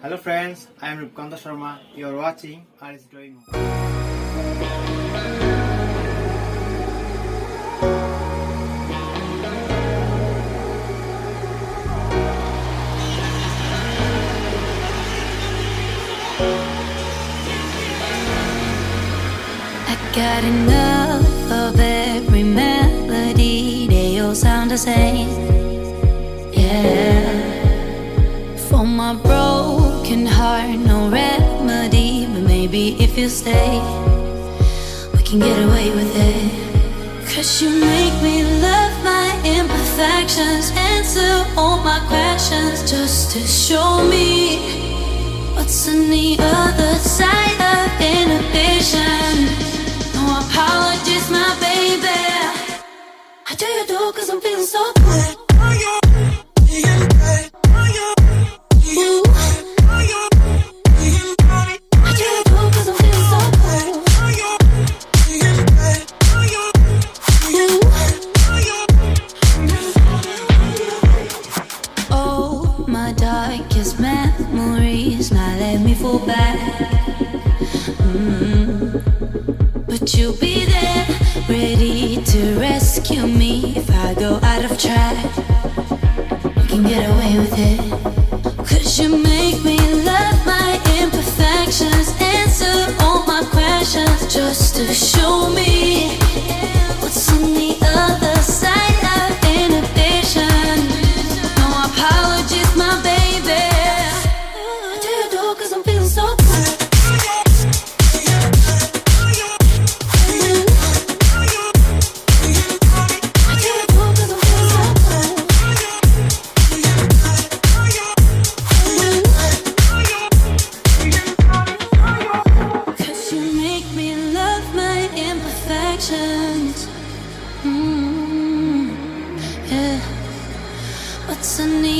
Hello friends, I am Rupkanto Sharma. You are watching R is Drawing Home. I got enough of every melody, they all sound the same. Yeah. For my broken heart, no remedy, but maybe if you stay, we can get away with it. 'Cause you make me love my imperfections, answer all my questions, just to show me what's on the other side of inhibition. No apologies, my baby. I do you do 'cause I'm feeling so good. Darkest memories now let me fall back. But you'll be there, ready to rescue me if I go out of track. We can get away with it. 'Cause you make me love my imperfections, answer all my questions, just to show me what's on the other side of inhibition. No apologies, my baby. I do you do 'cause I'm feeling so good. Yeah. What's on the